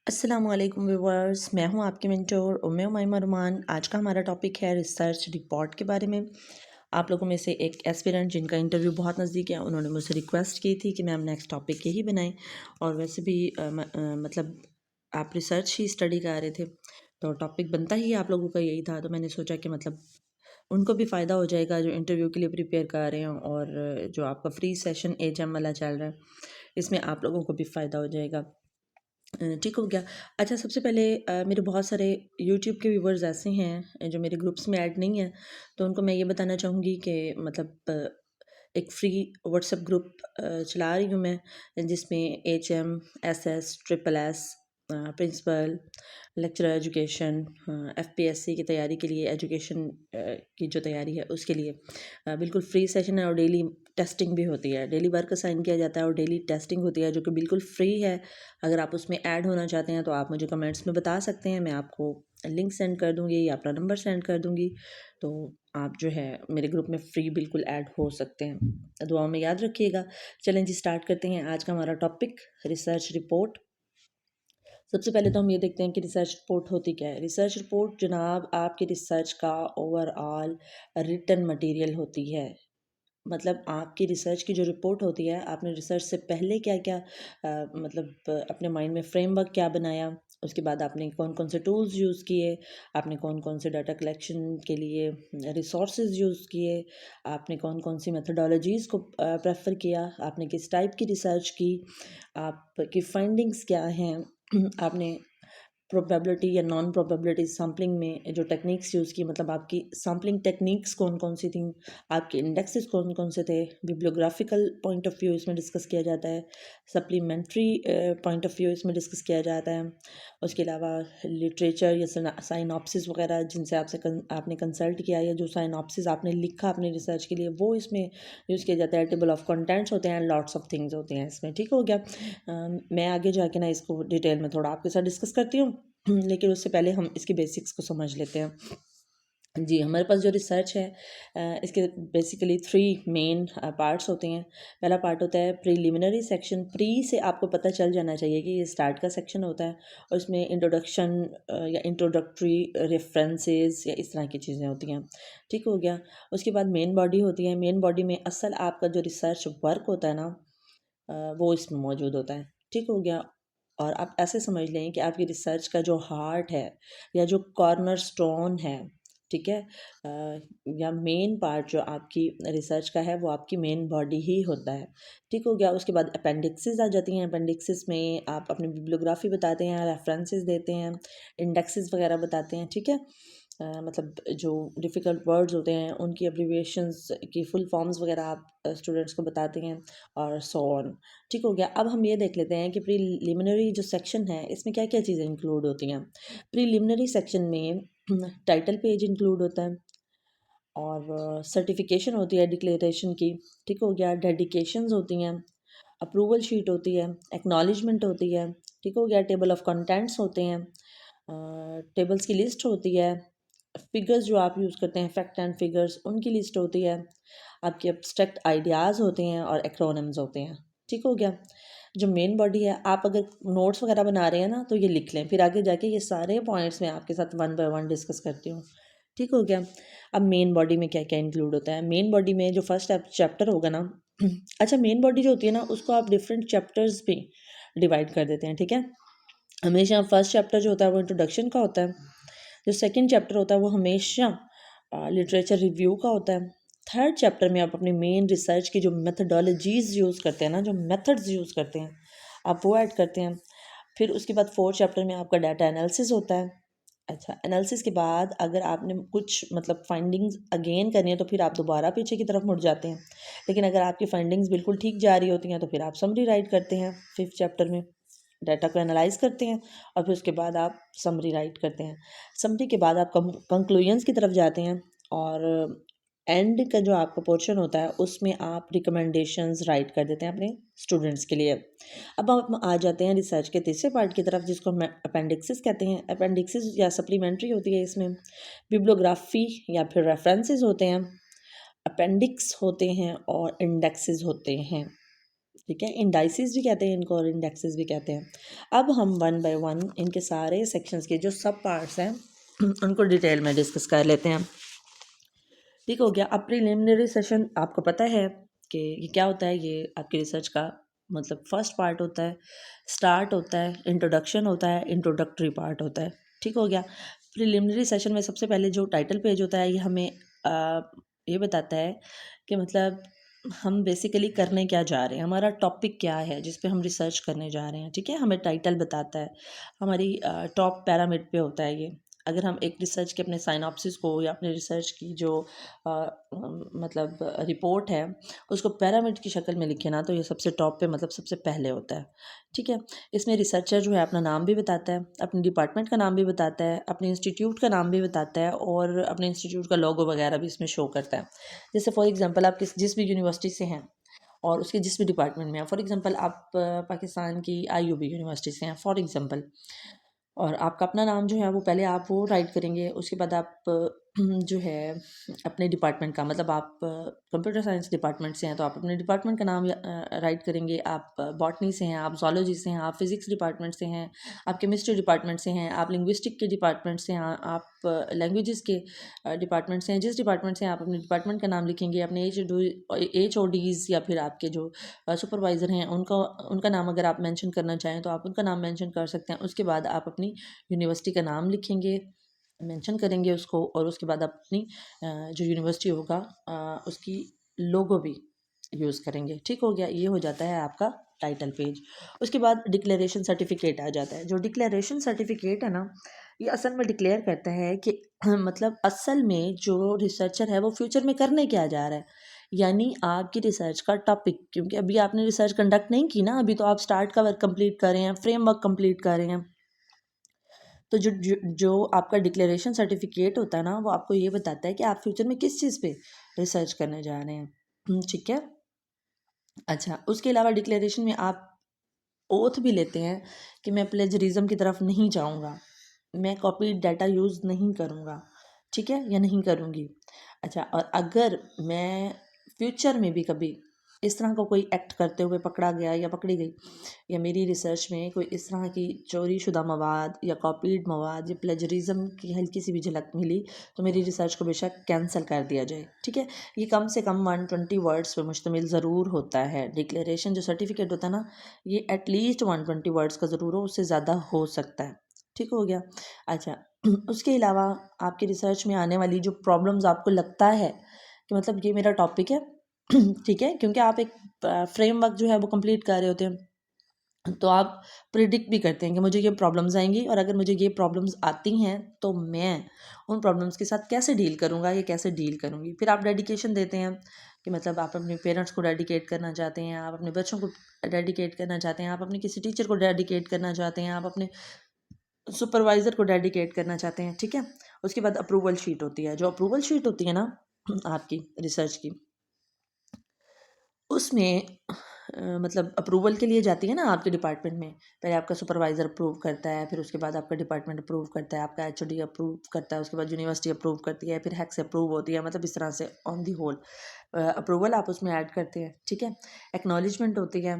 अस्सलामुअलैकुम व्यूवर्स, मैं हूं आपकी मेंटोर उम्मे उमैमा रुमान। आज का हमारा टॉपिक है रिसर्च रिपोर्ट के बारे में। आप लोगों में से एक एस्पिरेंट जिनका इंटरव्यू बहुत नज़दीक है, उन्होंने मुझसे रिक्वेस्ट की थी कि मैम नेक्स्ट टॉपिक यही बनाएं। और वैसे भी मतलब आप रिसर्च ही स्टडी कर रहे थे, तो टॉपिक बनता ही आप लोगों का यही था। तो मैंने सोचा कि मतलब उनको भी फ़ायदा हो जाएगा जो इंटरव्यू के लिए प्रिपेयर कर रहे हैं, और जो आपका फ्री सेशन HM वाला चल रहा है, इसमें आप लोगों को भी फ़ायदा हो जाएगा। ठीक हो गया। अच्छा, सबसे पहले मेरे बहुत सारे यूट्यूब के व्यूवर्स ऐसे हैं जो मेरे ग्रुप्स में ऐड नहीं हैं, तो उनको मैं ये बताना चाहूँगी कि मतलब एक फ्री व्हाट्सएप ग्रुप चला रही हूँ मैं, जिसमें HM, SS, triple S, principal, lecturer education, FPSC की तैयारी के लिए, एजुकेशन की जो तैयारी है उसके लिए बिल्कुल फ्री सेशन है। और डेली टेस्टिंग भी होती है, डेली वर्क असाइन किया जाता है और डेली टेस्टिंग होती है, जो कि बिल्कुल फ्री है। अगर आप उसमें ऐड होना चाहते हैं तो आप मुझे कमेंट्स में बता सकते हैं, मैं आपको लिंक सेंड कर दूँगी या अपना नंबर सेंड कर दूँगी। तो आप जो है मेरे ग्रुप में फ्री बिल्कुल ऐड हो सकते हैं। दुआओं में याद रखिएगा। चलें जी, स्टार्ट करते हैं आज का हमारा टॉपिक, रिसर्च रिपोर्ट। सबसे पहले तो हम ये देखते हैं कि रिसर्च रिपोर्ट होती क्या है। रिसर्च रिपोर्ट जनाब आपकी रिसर्च का ओवरऑल रिटन मटेरियल होती है। मतलब आपकी रिसर्च की जो रिपोर्ट होती है, आपने रिसर्च से पहले क्या क्या मतलब अपने माइंड में फ्रेमवर्क क्या बनाया, उसके बाद आपने कौन कौन से टूल्स यूज़ किए, आपने कौन कौन से डाटा कलेक्शन के लिए रिसोर्सेज यूज़ किए, आपने कौन कौन सी मेथडोलॉजीज़ को प्रेफर किया, आपने किस टाइप की रिसर्च की, आपकी फाइंडिंग्स क्या हैं, आपने प्रोबेबिलिटी या नॉन प्रोबेबिलिटी सैम्पलिंग में जो टेक्निक्स यूज़ की, मतलब आपकी सैम्पलिंग टेक्निक्स कौन कौन सी थी, आपके इंडेक्सेस कौन कौन से थे, बिब्लियोग्राफिकल पॉइंट ऑफ व्यू इसमें डिस्कस किया जाता है, सप्लीमेंट्री पॉइंट ऑफ व्यू इसमें डिस्कस किया जाता है। उसके अलावा लिटरेचर या साइनॉप्सिस वगैरह जिनसे आपने कंसल्ट किया, या जो साइनॉप्सिस आपने लिखा अपने रिसर्च के लिए, वो इसमें यूज़ किया जाता है। टेबल ऑफ कंटेंट्स होते हैं, लॉट्स ऑफ थिंग्स होते हैं इसमें। ठीक हो गया। मैं आगे जाके ना इसको डिटेल में थोड़ा आपके साथ डिस्कस करती हूँ, लेकिन उससे पहले हम इसकी बेसिक्स को समझ लेते हैं। जी, हमारे पास जो रिसर्च है इसके बेसिकली 3 मेन पार्ट्स होते हैं। पहला पार्ट होता है प्रीलिमिनरी सेक्शन। प्री से आपको पता चल जाना चाहिए कि ये स्टार्ट का सेक्शन होता है, और इसमें इंट्रोडक्शन या इंट्रोडक्टरी रेफरेंसेस या इस तरह की चीज़ें होती हैं। ठीक हो गया। उसके बाद मेन बॉडी होती है। मेन बॉडी में असल आपका जो रिसर्च वर्क होता है ना, वो इसमें मौजूद होता है। ठीक हो गया। और आप ऐसे समझ लें कि आपकी रिसर्च का जो हार्ट है या जो कॉर्नर स्टोन है, ठीक है, या मेन पार्ट जो आपकी रिसर्च का है, वो आपकी मेन बॉडी ही होता है। ठीक हो गया। उसके बाद अपेंडिक्सेस आ जाती हैं। अपेंडिक्सेस में आप अपनी बिब्लियोग्राफी बताते हैं, रेफरेंसेस देते हैं, इंडेक्सेस वगैरह बताते हैं। ठीक है। मतलब जो डिफ़िकल्ट वर्ड्स होते हैं उनकी एब्रीविएशंस की फुल फॉर्म्स वगैरह आप स्टूडेंट्स को बताते हैं, और सो ऑन। ठीक हो गया। अब हम ये देख लेते हैं कि प्रीलिमिनरी जो सेक्शन है, इसमें क्या क्या चीज़ें इंक्लूड होती हैं। प्रीलिमिनरी सेक्शन में टाइटल पेज इंक्लूड होता है, और सर्टिफिकेशन होती है डिक्लेरेशन की। ठीक हो गया। डेडिकेशंस होती हैं, अप्रूवल शीट होती है, एक्नॉलेजमेंट होती है। ठीक हो गया। टेबल ऑफ कंटेंट्स होते हैं, टेबल्स की लिस्ट होती है, फिगर्स जो आप यूज़ करते हैं, फैक्ट एंड फिगर्स, उनकी लिस्ट होती है, आपके एब्स्ट्रैक्ट आइडियाज़ होते हैं, और एक्रोनिम्स होते हैं। ठीक हो गया। जो मेन बॉडी है, आप अगर नोट्स वगैरह बना रहे हैं ना, तो ये लिख लें, फिर आगे जाके ये सारे पॉइंट्स मैं आपके साथ वन बाय वन डिस्कस करती हूँ। ठीक हो गया। अब मेन बॉडी में क्या क्या इंक्लूड होता है। मेन बॉडी में जो फर्स्ट चैप्टर होगा ना, अच्छा, मेन बॉडी जो होती है ना, उसको आप डिफरेंट चैप्टर्स पे डिवाइड कर देते हैं। ठीक है। हमेशा फर्स्ट चैप्टर जो होता है वो इंट्रोडक्शन का होता है। जो सेकंड चैप्टर होता है वो हमेशा लिटरेचर रिव्यू का होता है। थर्ड चैप्टर में आप अपनी मेन रिसर्च की जो मेथडोलॉजीज़ यूज़ करते हैं ना, जो मेथड्स यूज़ करते हैं, आप वो ऐड करते हैं। फिर उसके बाद फोर्थ चैप्टर में आपका डाटा एनालिसिस होता है। अच्छा, एनालिसिस के बाद अगर आपने कुछ मतलब फाइंडिंग्स अगेन करनी है, तो फिर आप दोबारा पीछे की तरफ मुड़ जाते हैं। लेकिन अगर आपकी फाइंडिंग्स बिल्कुल ठीक जा रही होती हैं, तो फिर आप समरी राइट करते हैं। फिफ्थ चैप्टर में डाटा को एनालाइज करते हैं, और फिर उसके बाद आप समरी राइट करते हैं। समरी के बाद आप कंक्लूजन्स की तरफ जाते हैं, और एंड का जो आपका पोर्शन होता है उसमें आप रिकमेंडेशंस राइट कर देते हैं अपने स्टूडेंट्स के लिए। अब हम आ जाते हैं रिसर्च के तीसरे पार्ट की तरफ, जिसको हम अपेंडिक्सिस कहते हैं। अपेंडिक्सिस या सप्लीमेंट्री होती है। इसमें बिब्लियोग्राफी या फिर रेफरेंसेस होते हैं, अपेंडिक्स होते हैं, और इंडेक्सेस होते हैं। ठीक है। इंडाइसिस भी कहते हैं इनको और इंडेक्सेस भी कहते हैं। अब हम वन बाय वन इनके सारे सेक्शंस के जो सब पार्ट्स हैं उनको डिटेल में डिस्कस कर लेते हैं। ठीक हो गया। अब प्रिलिमिनरी सेशन आपको पता है कि ये क्या होता है। ये आपकी रिसर्च का मतलब फर्स्ट पार्ट होता है, स्टार्ट होता है, इंट्रोडक्शन होता है, इंट्रोडक्टरी पार्ट होता है। ठीक हो गया। प्रिलिमिनरी सेशन में सबसे पहले जो टाइटल पेज होता है ये हमें ये बताता है कि मतलब हम बेसिकली करने क्या जा रहे हैं, हमारा टॉपिक क्या है जिस पे हम रिसर्च करने जा रहे हैं। ठीक है, हमें टाइटल बताता है, हमारी टॉप पैरामिड पे होता है ये। अगर हम एक रिसर्च के अपने साइनॉप्सिस को या अपने रिसर्च की जो मतलब रिपोर्ट है उसको पैरामिड की शक्ल में लिखे ना, तो ये सबसे टॉप पे मतलब सबसे पहले होता है। ठीक है। इसमें रिसर्चर जो है अपना नाम भी बताता है, अपने डिपार्टमेंट का नाम भी बताता है, अपने इंस्टीट्यूट का नाम भी बताता है और अपने इंस्टीट्यूट का लोगो वगैरह भी इसमें शो करता है। जैसे फॉर एग्जांपल आप जिस भी यूनिवर्सिटी से हैं और उसके जिस भी डिपार्टमेंट में हैं, फॉर एग्जांपल आप पाकिस्तान की आईयूबी यूनिवर्सिटी से हैं फॉर एग्जांपल, और आपका अपना नाम जो है वो पहले आप वो राइट करेंगे, उसके बाद आप जो है अपने डिपार्टमेंट का, मतलब आप कंप्यूटर साइंस डिपार्टमेंट से हैं तो आप अपने डिपार्टमेंट का नाम राइट करेंगे। आप बॉटनी से हैं, आप जोलॉजी से हैं, आप फिज़िक्स डिपार्टमेंट से हैं, आप केमिस्ट्री डिपार्टमेंट से हैं, आप लिंग्विस्टिक के डिपार्टमेंट से हैं, आप लैंग्वेजेस के डिपार्टमेंट से हैं। जिस डिपार्टमेंट से हैं आप अपने डिपार्टमेंट का नाम लिखेंगे। अपने HODs या फिर आपके जो सुपरवाइज़र हैं उनका नाम अगर आप मेंशन करना चाहें तो आप उनका नाम मेंशन कर सकते हैं। उसके बाद आप अपनी यूनिवर्सिटी का नाम लिखेंगे, मेंशन करेंगे उसको, और उसके बाद अपनी जो यूनिवर्सिटी होगा उसकी लोगो भी यूज़ करेंगे। ठीक हो गया। ये हो जाता है आपका टाइटल पेज। उसके बाद डिक्लेरेशन सर्टिफिकेट आ जाता है। जो डिक्लेरेशन सर्टिफिकेट है ना, ये असल में डिक्लेयर करता है कि मतलब असल में जो रिसर्चर है वो फ्यूचर में करने क्या जा रहा है, यानी आपकी रिसर्च का टॉपिक। क्योंकि अभी आपने रिसर्च कंडक्ट नहीं की ना, अभी तो आप स्टार्ट का वर्क कंप्लीट कर रहे हैं, फ्रेमवर्क कंप्लीट कर रहे हैं। तो जो आपका डिक्लेरेशन सर्टिफिकेट होता है ना, वो आपको ये बताता है कि आप फ्यूचर में किस चीज़ पे रिसर्च करने जा रहे हैं। ठीक है। अच्छा, उसके अलावा डिक्लेरेशन में आप ओथ भी लेते हैं कि मैं प्लेजरिज्म की तरफ नहीं जाऊंगा, मैं कॉपी डाटा यूज़ नहीं करूंगा, ठीक है, या नहीं करूंगी। अच्छा, और अगर मैं फ्यूचर में भी कभी इस तरह का कोई एक्ट करते हुए पकड़ा गया या पकड़ी गई, या मेरी रिसर्च में कोई इस तरह की चोरी शुदा मवाद या कॉपीड मवाद या प्लेजरिज्म की हल्की सी भी झलक मिली, तो मेरी रिसर्च को बेशक कैंसिल कर दिया जाए। ठीक है। ये कम से कम 120 वर्ड्स पर मुश्तमिल ज़रूर होता है। डिक्लेरेशन जो सर्टिफिकेट होता है ना, ये एटलीस्ट 120 वर्ड्स का ज़रूर हो, उससे ज़्यादा हो सकता है। ठीक हो गया। अच्छा, उसके अलावा आपकी रिसर्च में आने वाली जो प्रॉब्लम्स आपको लगता है कि मतलब ये मेरा टॉपिक है ठीक है, क्योंकि आप एक फ्रेमवर्क जो है वो कंप्लीट कर रहे होते हैं, तो आप प्रिडिक्ट भी करते हैं कि मुझे ये प्रॉब्लम्स आएंगी, और अगर मुझे ये प्रॉब्लम्स आती हैं तो मैं उन प्रॉब्लम्स के साथ कैसे डील करूँगा या कैसे डील करूँगी। फिर आप डेडिकेशन देते हैं कि मतलब आप अपने पेरेंट्स को डेडिकेट करना चाहते हैं, आप अपने बच्चों को डेडिकेट करना चाहते हैं, आप अपने किसी टीचर को डेडिकेट करना चाहते हैं, आप अपने सुपरवाइज़र को डेडिकेट करना चाहते हैं। ठीक है। उसके बाद अप्रूवल शीट होती है। जो अप्रूवल शीट होती है ना आपकी रिसर्च की, उसमें मतलब अप्रूवल के लिए जाती है ना आपके डिपार्टमेंट में। पहले आपका सुपरवाइज़र अप्रूव करता है, फिर उसके बाद आपका डिपार्टमेंट अप्रूव करता है, आपका HOD अप्रूव करता है, उसके बाद यूनिवर्सिटी अप्रूव करती है, फिर हैक्स अप्रूव होती है। मतलब इस तरह से ऑन दी होल अप्रूवल आप उसमें ऐड करते हैं। ठीक है। एक्नॉलेजमेंट होती है।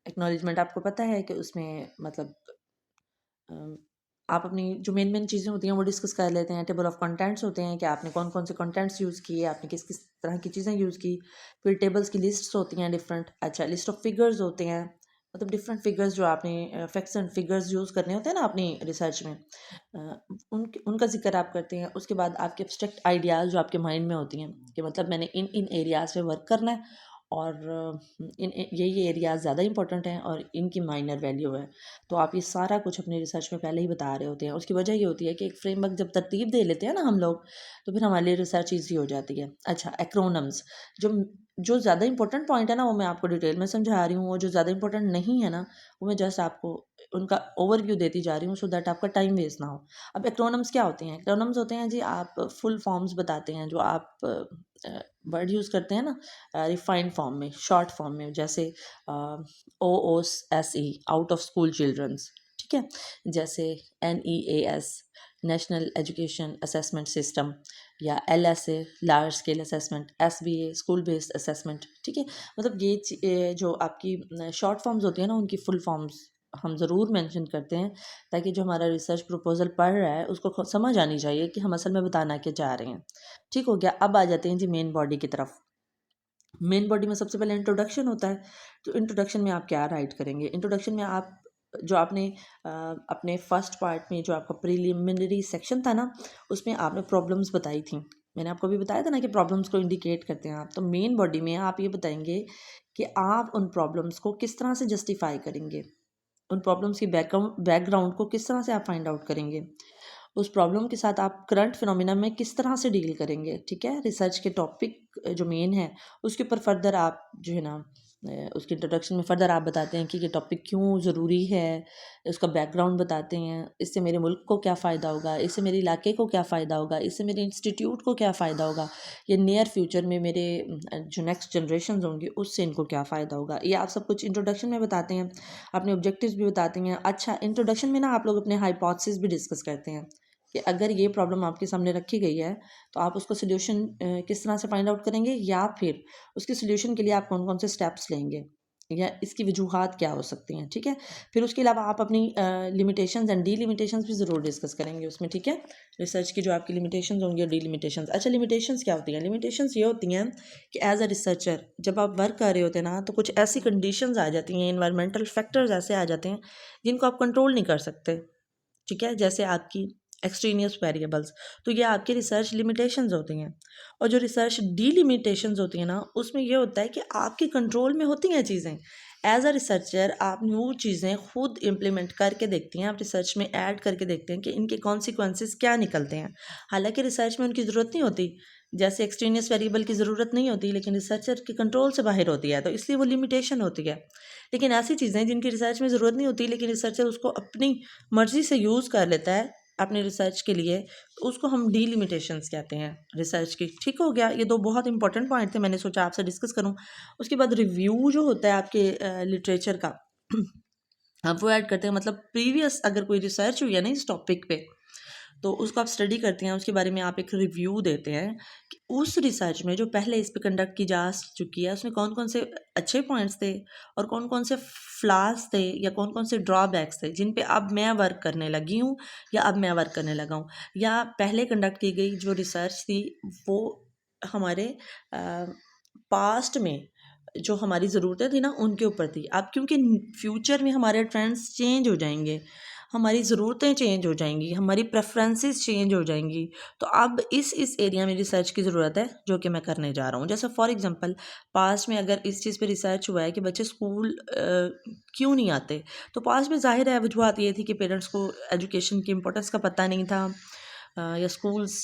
एक्नॉलेजमेंट आपको पता है कि उसमें मतलब आप अपनी जो मेन मेन चीज़ें होती हैं वो डिस्कस कर लेते हैं। टेबल ऑफ कंटेंट्स होते हैं कि आपने कौन कौन से कंटेंट्स यूज़ किए, आपने किस किस तरह की चीज़ें यूज़ की। फिर टेबल्स की लिस्ट्स होती हैं डिफरेंट। अच्छा, लिस्ट ऑफ फिगर्स होते हैं, मतलब डिफरेंट फिगर्स जो आपने फैक्ट्स एंड फिगर्स यूज़ करने होते हैं ना अपनी रिसर्च में, उनका जिक्र आप करते हैं। उसके बाद आपके एब्स्ट्रैक्ट आइडियाज़ जो आपके माइंड में होती हैं कि मतलब मैंने इन इन एरियाज़ पे वर्क करना है, और इन ये एरियाज़ ज़्यादा इंपॉर्टेंट हैं और इनकी माइनर वैल्यू है। तो आप ये सारा कुछ अपनी रिसर्च में पहले ही बता रहे होते हैं। उसकी वजह ये होती है कि एक फ्रेमवर्क जब तरतीब दे लेते हैं ना हम लोग, तो फिर हमारे लिए रिसर्च ईजी हो जाती है। अच्छा, एक्रोनम्स, जो जो ज़्यादा इंपॉर्टेंट पॉइंट है ना वो मैं आपको डिटेल में समझा रही हूँ, और जो ज़्यादा इंपॉर्टेंट नहीं है ना वो मैं जस्ट आपको उनका ओवरव्यू देती जा रही हूँ, सो दैट आपका टाइम वेस्ट ना हो। अब एक्रोनम्स क्या होते हैं? एक्रोनम्स होते हैं जी, आप फुल फॉर्म्स बताते हैं जो आप वर्ड यूज़ करते हैं ना रिफाइंड फॉर्म में, शॉर्ट फॉर्म में, जैसे OOSE, out of school childrens. ठीक है। जैसे NEAS, national education assessment system. या LSA large scale assessment, SBA school based assessment, ठीक है। मतलब ये जो आपकी शॉर्ट फॉर्म्स होती हैं ना, उनकी फुल फॉर्म्स हम ज़रूर मेंशन करते हैं, ताकि जो हमारा रिसर्च प्रपोजल पढ़ रहा है उसको समझ आनी चाहिए कि हम असल में बताना क्या चाह रहे हैं। ठीक हो गया। अब आ जाते हैं जी मेन बॉडी की तरफ। मेन बॉडी में सबसे पहले इंट्रोडक्शन होता है। तो इंट्रोडक्शन में आप क्या राइट करेंगे? इंट्रोडक्शन में आप जो आपने अपने फर्स्ट पार्ट में जो आपका प्रीलिमिनरी सेक्शन था ना, उसमें आपने प्रॉब्लम्स बताई थी। मैंने आपको भी बताया था ना कि प्रॉब्लम्स को इंडिकेट करते हैं आप। तो मेन बॉडी में आप ये बताएंगे कि आप उन प्रॉब्लम्स को किस तरह से जस्टिफाई करेंगे, उन प्रॉब्लम्स की बैकग्राउंड को किस तरह से आप फाइंड आउट करेंगे, उस प्रॉब्लम के साथ आप करंट फिनोमिना में किस तरह से डील करेंगे। ठीक है, रिसर्च के टॉपिक जो मेन है उसके ऊपर फर्दर आप जो है ना उसके इंट्रोडक्शन में फर्दर आप बताते हैं कि ये टॉपिक क्यों ज़रूरी है, उसका बैकग्राउंड बताते हैं, इससे मेरे मुल्क को क्या फ़ायदा होगा, इससे मेरे इलाके को क्या फ़ायदा होगा, इससे मेरे इंस्टीट्यूट को क्या फ़ायदा होगा, या नियर फ्यूचर में मेरे जो नेक्स्ट जनरेशन होंगे उससे इनको क्या फ़ायदा होगा। ये आप सब कुछ इंट्रोडक्शन में बताते हैं, अपने ऑब्जेक्टिव्स भी बताते हैं। अच्छा, इंट्रोडक्शन में ना आप लोग अपने हाइपोथेसिस भी डिस्कस करते हैं कि अगर ये प्रॉब्लम आपके सामने रखी गई है तो आप उसको सोल्यूशन किस तरह से फाइंड आउट करेंगे, या फिर उसके सोल्यूशन के लिए आप कौन कौन से स्टेप्स लेंगे, या इसकी वजूहात क्या हो सकती हैं। ठीक है, फिर उसके अलावा आप अपनी लिमिटेशंस एंड डी लिमिटेशंस भी ज़रूर डिस्कस करेंगे उसमें। ठीक है, रिसर्च की जो आपकी लिमिटेशंस होंगी और डी लिमिटेशंस। अच्छा, लिमिटेशंस क्या होती हैं? लिमिटेशंस ये होती हैं कि एज अ रिसर्चर जब आप वर्क कर रहे होते हैं ना, तो कुछ ऐसी कंडीशंस आ जाती हैं, इन्वायरमेंटल फैक्टर्स ऐसे आ जाते हैं जिनको आप कंट्रोल नहीं कर सकते। ठीक है, जैसे आपकी एक्सट्रेनियस वेरिएबल्स, तो ये आपकी रिसर्च लिमिटेशंस होती हैं। और जो रिसर्च डीलिमिटेशंस होती हैं ना, उसमें ये होता है कि आपके कंट्रोल में होती हैं चीज़ें। एज अ रिसर्चर आप न्यू चीज़ें खुद इम्प्लीमेंट करके देखती हैं, आप रिसर्च में ऐड करके देखते हैं कि इनके कॉन्सिक्वेंसेस क्या निकलते हैं। हालांकि रिसर्च में उनकी ज़रूरत नहीं होती, जैसे एक्सट्रेनियस वेरिएबल की ज़रूरत नहीं होती, लेकिन रिसर्चर के कंट्रोल से बाहर होती है, तो इसलिए वो लिमिटेशन होती है। लेकिन ऐसी चीज़ें जिनकी रिसर्च में ज़रूरत नहीं होती, लेकिन रिसर्चर उसको अपनी मर्ज़ी से यूज़ कर लेता है अपने रिसर्च के लिए, तो उसको हम डीलिमिटेशंस कहते हैं रिसर्च की। ठीक हो गया, ये दो बहुत इंपॉर्टेंट पॉइंट थे, मैंने सोचा आपसे डिस्कस करूं। उसके बाद रिव्यू जो होता है आपके लिटरेचर का आप वो ऐड करते हैं। मतलब प्रीवियस अगर कोई रिसर्च हुई है ना इस टॉपिक पे, तो उसको आप स्टडी करते हैं, उसके बारे में आप एक रिव्यू देते हैं कि उस रिसर्च में जो पहले इस पे कंडक्ट की जा चुकी है उसमें कौन कौन से अच्छे पॉइंट्स थे और कौन कौन से फ्लास थे या कौन कौन से ड्रॉबैक्स थे जिन पे अब मैं वर्क करने लगी हूँ या अब मैं वर्क करने लगा हूँ, या पहले कंडक्ट की गई जो रिसर्च थी वो हमारे पास्ट में जो हमारी ज़रूरतें थी ना उनके ऊपर थी। अब क्योंकि फ्यूचर में हमारे ट्रेंड्स चेंज हो जाएंगे, हमारी ज़रूरतें चेंज हो जाएंगी, हमारी प्रेफरेंसेस चेंज हो जाएंगी, तो अब इस एरिया में रिसर्च की ज़रूरत है जो कि मैं करने जा रहा हूँ। जैसे फॉर एग्जांपल पास्ट में अगर इस चीज़ पे रिसर्च हुआ है कि बच्चे स्कूल क्यों नहीं आते, तो पास्ट में ज़ाहिर है वजूहत ये थी कि पेरेंट्स को एजुकेशन की इम्पोर्टेंस का पता नहीं था, या स्कूल्स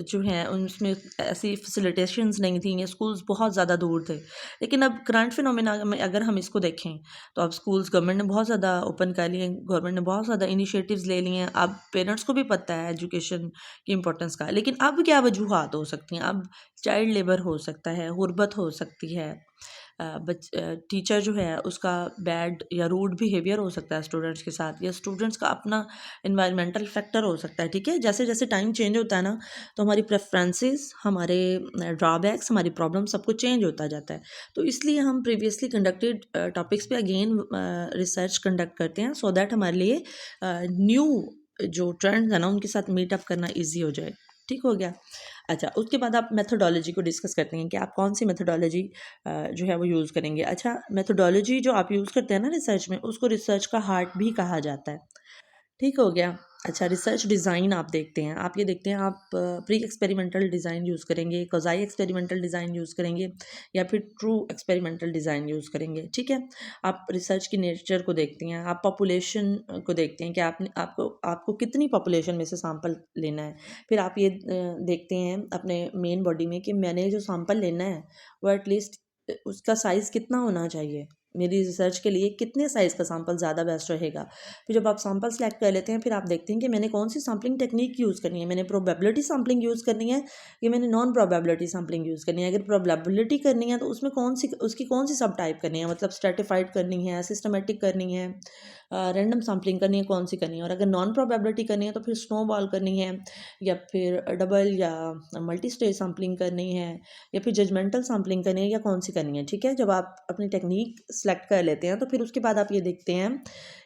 जो हैं उनमें ऐसी फैसिलिटेशंस नहीं थी, या स्कूल्स बहुत ज़्यादा दूर थे। लेकिन अब करंट फिनोमेना में अगर हम इसको देखें तो अब स्कूल्स गवर्नमेंट ने बहुत ज़्यादा ओपन कर लिए हैं, गवर्नमेंट ने बहुत ज़्यादा इनिशिएटिव्स ले लिए हैं। अब पेरेंट्स को भी पता है एजुकेशन की इम्पोर्टेंस का। लेकिन अब क्या वजूहत हो सकती हैं? अब चाइल्ड लेबर हो सकता है, गुर्बत हो सकती है, टीचर जो है उसका बैड या रूड बिहेवियर हो सकता है स्टूडेंट्स के साथ, या स्टूडेंट्स का अपना इन्वायरमेंटल फैक्टर हो सकता है। ठीक है, जैसे जैसे टाइम चेंज होता है ना, तो हमारी प्रेफरेंसेस, हमारे ड्रॉबैक्स, हमारी प्रॉब्लम सब कुछ चेंज होता जाता है। तो इसलिए हम प्रीवियसली कंडक्टेड टॉपिक्स पे अगेन रिसर्च कंडक्ट करते हैं, सो दैट हमारे लिए न्यू जो ट्रेंड्स है ना उनके साथ मीटअप करना ईजी हो जाए। ठीक हो गया। अच्छा, उसके बाद आप मेथोडोलॉजी को डिस्कस करते हैं कि आप कौन सी मेथोडोलॉजी जो है वो यूज़ करेंगे। अच्छा, मेथोडोलॉजी जो आप यूज़ करते हैं ना रिसर्च में, उसको रिसर्च का हार्ट भी कहा जाता है। ठीक हो गया। अच्छा, रिसर्च डिज़ाइन आप देखते हैं, आप ये देखते हैं आप प्री एक्सपेरिमेंटल डिज़ाइन यूज़ करेंगे, क्वाज़ी एक्सपेरिमेंटल डिज़ाइन यूज़ करेंगे, या फिर ट्रू एक्सपेरिमेंटल डिज़ाइन यूज़ करेंगे। ठीक है, आप रिसर्च की नेचर को देखते हैं, आप पॉपुलेशन को देखते हैं कि आपने आपको आपको कितनी पॉपुलेशन में से सैंपल लेना है। फिर आप ये देखते हैं अपने मेन बॉडी में कि मैंने जो सैंपल लेना है वो एटलीस्ट उसका साइज़ कितना होना चाहिए, मेरी रिसर्च के लिए कितने साइज़ का सैंपल ज़्यादा बेस्ट रहेगा। फिर जब आप सैंपल सेलेक्ट कर लेते हैं, फिर आप देखते हैं कि मैंने कौन सी सैम्पलिंग टेक्निक यूज़ करनी है, मैंने प्रोबेबिलिटी सैम्पलिंग यूज़ करनी है या मैंने नॉन प्रोबेबिलिटी सैम्पलिंग यूज़ करनी है। अगर प्रोबेबिलिटी करनी है तो उसमें कौन सी सब टाइप करनी है, मतलब स्ट्रेटिफाइड करनी है, सिस्टमेटिक करनी है, रैंडम सैम्पलिंग करनी है, कौन सी करनी है, और अगर नॉन प्रोबेबिलिटी करनी है तो फिर स्नोबॉल करनी है, या फिर डबल या मल्टी स्टेज सैम्पलिंग करनी है, या फिर जजमेंटल सैम्पलिंग करनी है, या कौन सी करनी है। ठीक है, जब आप अपनी टेक्निक सेलेक्ट कर लेते हैं तो फिर उसके बाद आप ये देखते हैं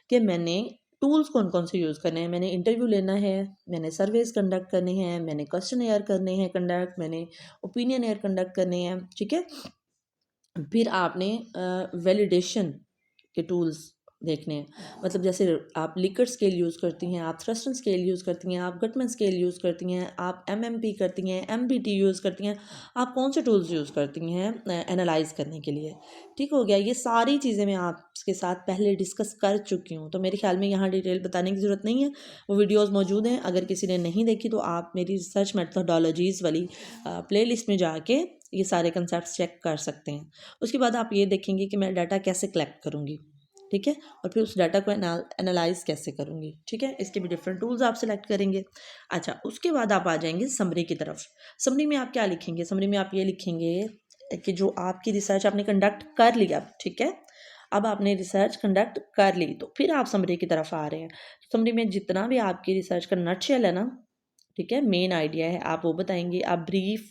कि मैंने टूल्स कौन कौन से यूज़ करने हैं। मैंने इंटरव्यू लेना है, मैंने सर्वेज कंडक्ट करने हैं, मैंने क्वेश्चन एयर करने हैं कंडक्ट, मैंने ओपिनियन एयर कंडक्ट करने हैं। ठीक है, फिर आपने वैलिडेशन के टूल्स देखने हैं, मतलब जैसे आप लिकर्ट स्केल यूज़ करती हैं, आप थ्रस्टन स्केल यूज़ करती हैं, आप गटमैन स्केल यूज़ करती हैं, आप एमएमपी करती हैं, एमबीटी यूज़ करती हैं, आप कौन से टूल्स यूज़ करती हैं एनालाइज करने के लिए। ठीक हो गया, ये सारी चीज़ें मैं आपके साथ पहले डिस्कस कर चुकी हूँ, तो मेरे ख्याल में यहाँ डिटेल बताने की ज़रूरत नहीं है, वो वीडियोज़ मौजूद हैं। अगर किसी ने नहीं देखी तो आप मेरी रिसर्च मेथोडोलॉजीज़ वाली प्लेलिस्ट में जाके ये सारे कंसेप्ट चेक कर सकते हैं। उसके बाद आप ये देखेंगे कि मैं डाटा कैसे कलेक्ट करूँगी। ठीक है, और फिर उस डाटा को एनालाइज कैसे करूँगी। ठीक है, इसके भी डिफरेंट टूल्स आप सेलेक्ट करेंगे। अच्छा, उसके बाद आप आ जाएंगे समरी की तरफ। समरी में आप क्या लिखेंगे? समरी में आप ये लिखेंगे कि जो आपकी रिसर्च आपने कंडक्ट कर लिया, ठीक है, अब आपने रिसर्च कंडक्ट कर ली तो फिर आप समरी की तरफ आ रहे हैं। समरी में जितना भी आपकी रिसर्च का नटशेल है ना, ठीक है, मेन आइडिया है, आप वो बताएंगे। आप ब्रीफ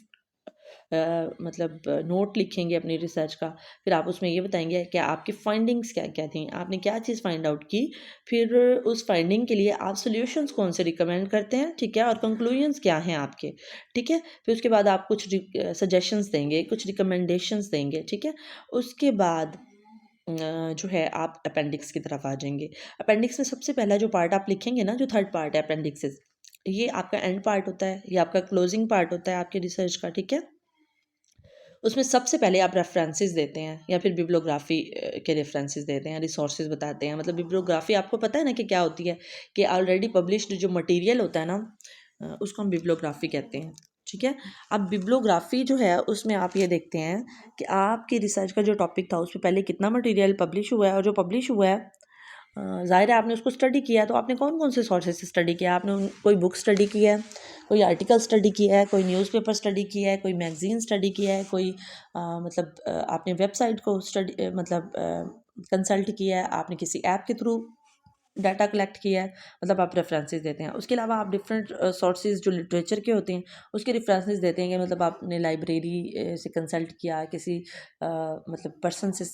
मतलब नोट लिखेंगे अपनी रिसर्च का, फिर आप उसमें ये बताएंगे कि आपकी फाइंडिंग्स क्या क्या थी, आपने क्या चीज़ फाइंड आउट की, फिर उस फाइंडिंग के लिए आप सॉल्यूशंस कौन से रिकमेंड करते हैं। ठीक है, और कंक्लूजन्स क्या हैं आपके। ठीक है, फिर उसके बाद आप कुछ सजेशंस देंगे, कुछ रिकमेंडेशंस देंगे। ठीक है, उसके बाद जो है आप अपेंडिक्स की तरफ आ जाएंगे। अपेंडिक्स में सबसे पहला जो पार्ट आप लिखेंगे ना, जो थर्ड पार्ट है अपेंडिक्सेस, ये आपका एंड पार्ट होता है, ये आपका क्लोजिंग पार्ट होता है आपके रिसर्च का। ठीक है, उसमें सबसे पहले आप रेफरेंसेस देते हैं, या फिर बिब्लियोग्राफी के रेफरेंसेस देते हैं, रिसोर्सेज बताते हैं। मतलब बिब्लियोग्राफी आपको पता है ना कि क्या होती है, कि ऑलरेडी पब्लिश्ड जो मटेरियल होता है ना, उसको हम बिब्लियोग्राफी कहते हैं। ठीक है, अब बिब्लियोग्राफी जो है उसमें आप ये देखते हैं कि आपकी रिसर्च का जो टॉपिक था उस पर पहले कितना मटेरियल पब्लिश हुआ है, और जो पब्लिश हुआ है ज़ाहिर है आपने उसको स्टडी किया, तो आपने कौन कौन से सोर्सेज से स्टडी किया। आपने कोई बुक स्टडी किया है, कोई आर्टिकल स्टडी किया है, कोई न्यूज़पेपर स्टडी किया है, कोई मैगज़ीन स्टडी किया है, कोई मतलब आपने वेबसाइट को स्टडी मतलब कंसल्ट किया है, आपने किसी ऐप के थ्रू डाटा कलेक्ट किया है, मतलब आप रेफरेंसेस देते हैं। उसके अलावा आप डिफरेंट सोर्सेज जो लिटरेचर के होते हैं उसके रेफरेंसेस देते हैं, कि मतलब आपने लाइब्रेरी से कंसल्ट किया, किसी मतलब पर्सन से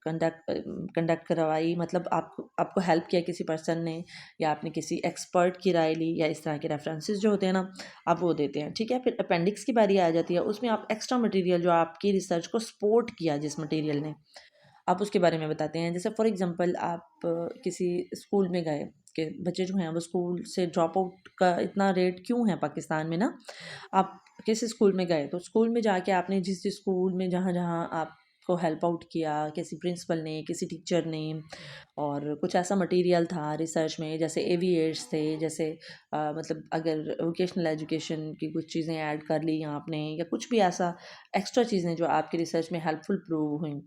कंडक्ट करवाई, मतलब आपको हेल्प किया किसी पर्सन ने, या आपने किसी एक्सपर्ट की राय ली, या इस तरह के रेफरेंसेस जो होते हैं ना, आप वो देते हैं। ठीक है, फिर अपेंडिक्स की बारी आ जाती है, उसमें आप एक्स्ट्रा मटेरियल जो आपकी रिसर्च को सपोर्ट किया जिस मटेरियल ने, आप उसके बारे में बताते हैं। जैसे फॉर एग्जांपल आप किसी स्कूल में गए, कि बच्चे जो हैं वो स्कूल से ड्रॉप आउट का इतना रेट क्यों है पाकिस्तान में ना, आप किसी स्कूल में गए तो स्कूल में जाके आपने जिस जिस स्कूल में जहाँ जहाँ आपको हेल्प आउट किया, किसी प्रिंसिपल ने, किसी टीचर ने, और कुछ ऐसा मटेरियल था रिसर्च में, जैसे एविएट्स थे, जैसे मतलब अगर वोकेशनल एजुकेशन की कुछ चीज़ें ऐड कर ली आपने, या कुछ भी ऐसा एक्स्ट्रा चीज़ें जो आपकी रिसर्च में हेल्पफुल प्रूव हुई,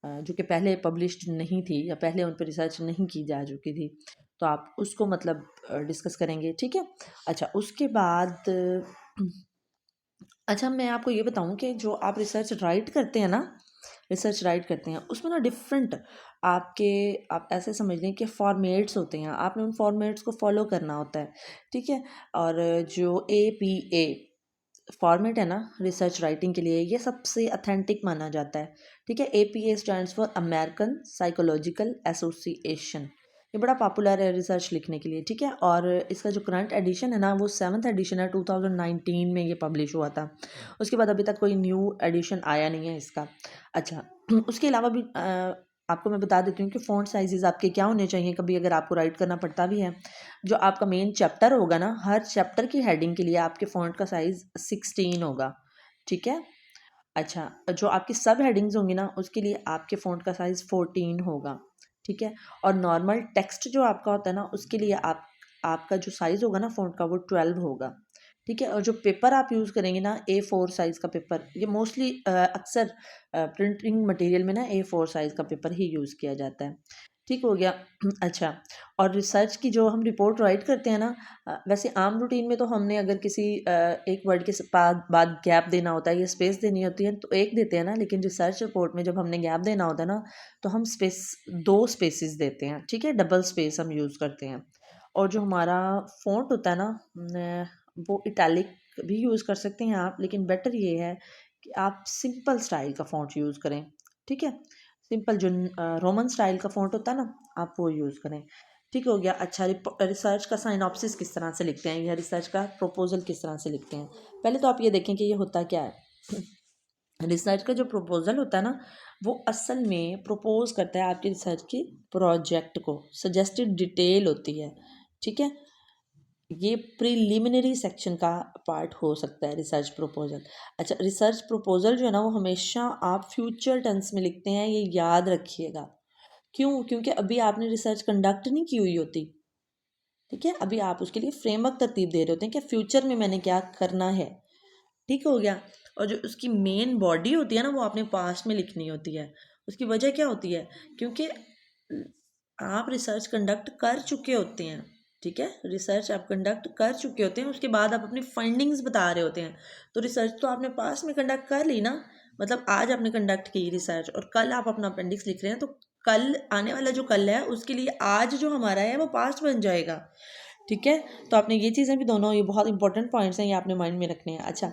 जो कि पहले पब्लिश्ड नहीं थी, या पहले उन पर रिसर्च नहीं की जा चुकी थी, तो आप उसको मतलब डिस्कस करेंगे। ठीक है, अच्छा उसके बाद अच्छा मैं आपको ये बताऊं कि जो आप रिसर्च राइट करते हैं ना, रिसर्च राइट करते हैं उसमें ना डिफरेंट आपके, आप ऐसे समझ लें कि फॉर्मेट्स होते हैं, आपने उन फॉर्मेट्स को फॉलो करना होता है। ठीक है, और जो APA फॉर्मेट है ना रिसर्च राइटिंग के लिए, ये सबसे अथेंटिक माना जाता है। ठीक है, APA stands for American psychological association, ये बड़ा पॉपुलर है रिसर्च लिखने के लिए। ठीक है, और इसका जो करंट एडिशन है ना वो 7th एडिशन है, 2019 में ये पब्लिश हुआ था। उसके बाद अभी तक कोई न्यू एडिशन आया नहीं है इसका। अच्छा उसके अलावा भी आपको मैं बता देती हूँ कि फ़ॉन्ट साइजेस आपके क्या होने चाहिए, कभी अगर आपको राइट करना पड़ता भी है। जो आपका मेन चैप्टर होगा ना, हर चैप्टर की हेडिंग के लिए आपके फ़ॉन्ट का साइज़ 16 होगा। ठीक है, अच्छा जो आपकी सब हेडिंग्स होंगी ना उसके लिए आपके फ़ॉन्ट का साइज़ 14 होगा। ठीक है, और नॉर्मल टेक्स्ट जो आपका होता है ना उसके लिए आपका जो साइज़ होगा ना फ़ॉन्ट का वो 12 होगा। ठीक है, और जो पेपर आप यूज़ करेंगे ना A4 साइज़ का पेपर, ये मोस्टली अक्सर प्रिंटिंग मटेरियल में ना A4 साइज़ का पेपर ही यूज़ किया जाता है। ठीक हो गया। अच्छा, और रिसर्च की जो हम रिपोर्ट राइट करते हैं ना, वैसे आम रूटीन में तो हमने अगर किसी एक वर्ड के बाद गैप देना होता है या स्पेस देनी होती है तो एक देते हैं ना, लेकिन रिसर्च रिपोर्ट में जब हमने गैप देना होता है ना तो हम स्पेस 2 स्पेसेस देते हैं, ठीक है, डबल स्पेस हम यूज़ करते हैं। और जो हमारा फ़ॉन्ट होता है ना, वो इटैलिक भी यूज़ कर सकते हैं आप, लेकिन बेटर ये है कि आप सिंपल स्टाइल का फ़ॉन्ट यूज़ करें, ठीक है? सिंपल जो रोमन स्टाइल का फ़ॉन्ट होता है ना, आप वो यूज़ करें। ठीक हो गया। अच्छा, रिसर्च का साइनॉप्सिस किस तरह से लिखते हैं या रिसर्च का प्रपोज़ल किस तरह से लिखते हैं? पहले तो आप ये देखें कि ये होता क्या है। रिसर्च का जो प्रपोज़ल होता है ना, वो असल में प्रपोज़ करता है आपकी रिसर्च की प्रोजेक्ट को, सजेस्टेड डिटेल होती है, ठीक है? ये प्रिलिमिनरी सेक्शन का पार्ट हो सकता है रिसर्च प्रपोजल। अच्छा, रिसर्च प्रपोजल जो है ना वो हमेशा आप फ्यूचर टेंस में लिखते हैं, ये याद रखिएगा। क्यों? क्योंकि अभी आपने रिसर्च कंडक्ट नहीं की हुई होती, ठीक है, अभी आप उसके लिए फ्रेमवर्क तरतीब दे रहे होते हैं कि फ्यूचर में मैंने क्या करना है। ठीक हो गया। और जो उसकी मेन बॉडी होती है ना वो आपने पास्ट में लिखनी होती है। उसकी वजह क्या होती है? क्योंकि आप रिसर्च कंडक्ट कर चुके होते हैं, ठीक है, रिसर्च आप कंडक्ट कर चुके होते हैं, उसके बाद आप अपनी फाइंडिंग्स बता रहे होते हैं। तो रिसर्च तो आपने पास्ट में कंडक्ट कर ली ना, मतलब आज आपने कंडक्ट की रिसर्च और कल आप अपना अपेंडिक्स लिख रहे हैं, तो कल आने वाला जो कल है उसके लिए आज जो हमारा है वो पास्ट बन जाएगा, ठीक है। तो आपने ये चीज़ें भी दोनों, ये बहुत इंपॉर्टेंट पॉइंट्स हैं, ये आपने माइंड में रखने हैं। अच्छा,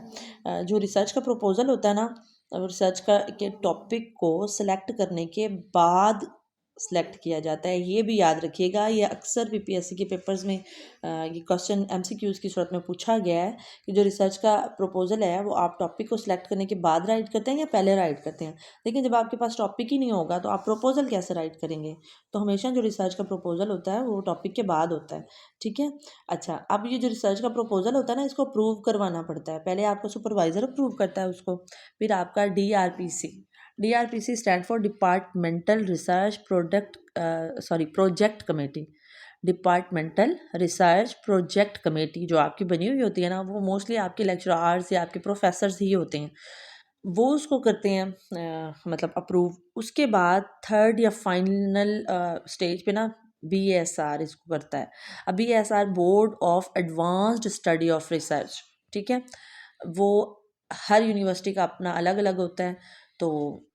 जो रिसर्च का प्रपोजल होता है ना, रिसर्च का के टॉपिक को सिलेक्ट करने के बाद सिलेक्ट किया जाता है, ये भी याद रखिएगा। ये अक्सर पीपीएससी के पेपर्स में ये क्वेश्चन एमसीक्यूज़ की सूरत में पूछा गया है कि जो रिसर्च का प्रपोजल है वो आप टॉपिक को सिलेक्ट करने के बाद राइट करते हैं या पहले राइट करते हैं। लेकिन जब आपके पास टॉपिक ही नहीं होगा तो आप प्रपोजल कैसे राइट करेंगे? तो हमेशा जो रिसर्च का प्रपोजल होता है वो टॉपिक के बाद होता है, ठीक है। अच्छा, अब ये जो रिसर्च का प्रपोजल होता है ना, इसको अप्रूव करवाना पड़ता है। पहले आपका सुपरवाइज़र अप्रूव करता है उसको, फिर आपका DRPC, DRPC stand for departmental research project committee. Departmental research project committee जो आपकी बनी हुई होती है ना, वो मोस्टली आपके लेक्चरार्स या आपके प्रोफेसर्स ही होते हैं, वो उसको करते हैं मतलब अप्रूव। उसके बाद थर्ड या फाइनल स्टेज पे ना बीएसआर इसको करता है। अब BSR board of advanced study of research, ठीक है, वो हर यूनिवर्सिटी का अपना अलग अलग होता है, तो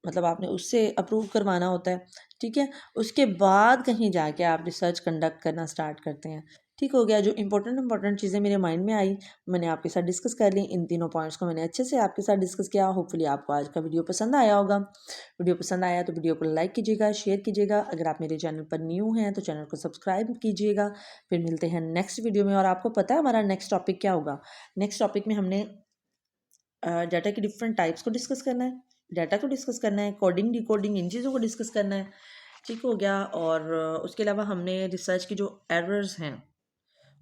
मतलब आपने उससे अप्रूव करवाना होता है, ठीक है। उसके बाद कहीं जाके आप रिसर्च कंडक्ट करना स्टार्ट करते हैं। ठीक हो गया। जो इंपॉर्टेंट चीज़ें मेरे माइंड में आई मैंने आपके साथ डिस्कस कर ली। इन तीनों पॉइंट्स को मैंने अच्छे से आपके साथ डिस्कस किया। होपफुली आपको आज का वीडियो पसंद आया होगा। वीडियो पसंद आया तो वीडियो को लाइक कीजिएगा, शेयर कीजिएगा। अगर आप मेरे चैनल पर न्यू हैं तो चैनल को सब्सक्राइब कीजिएगा। फिर मिलते हैं नेक्स्ट वीडियो में। और आपको पता है हमारा नेक्स्ट टॉपिक क्या होगा? नेक्स्ट टॉपिक में हमने डाटा की डिफरेंट टाइप्स को डिस्कस करना है, डाटा को डिस्कस करना है, कोडिंग डिकोडिंग इन चीज़ों को डिस्कस करना है। ठीक हो गया। और उसके अलावा हमने रिसर्च की जो एरर्स हैं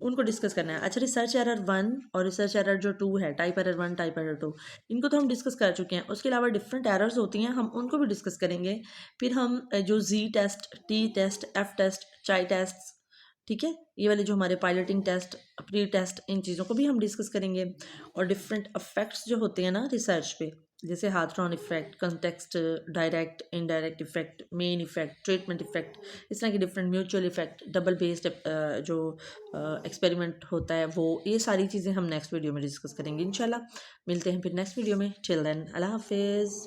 उनको डिस्कस करना है। अच्छा, रिसर्च एरर 1 और रिसर्च एरर जो 2 है, टाइप एरर 1 टाइप एरर 2, इनको तो हम डिस्कस कर चुके हैं। उसके अलावा डिफरेंट एरर्स होती हैं, हम उनको भी डिस्कस करेंगे। फिर हम जो Z test, T test, F test, chi test, ठीक है, ये वाले जो हमारे पायलटिंग टेस्ट, प्री टेस्ट, इन चीज़ों को भी हम डिस्कस करेंगे। और डिफरेंट इफेक्ट्स जो होते हैं ना रिसर्च पे, जैसे Hawthorne effect, context, direct, indirect effect, main effect, treatment effect, इस तरह के different mutual effect, double based जो एक्सपेरिमेंट होता है, वो ये सारी चीज़ें हम नेक्स्ट वीडियो में डिस्कस करेंगे इंशाल्लाह। मिलते हैं फिर नेक्स्ट वीडियो में। टिल देन, अल्लाह हाफिज़।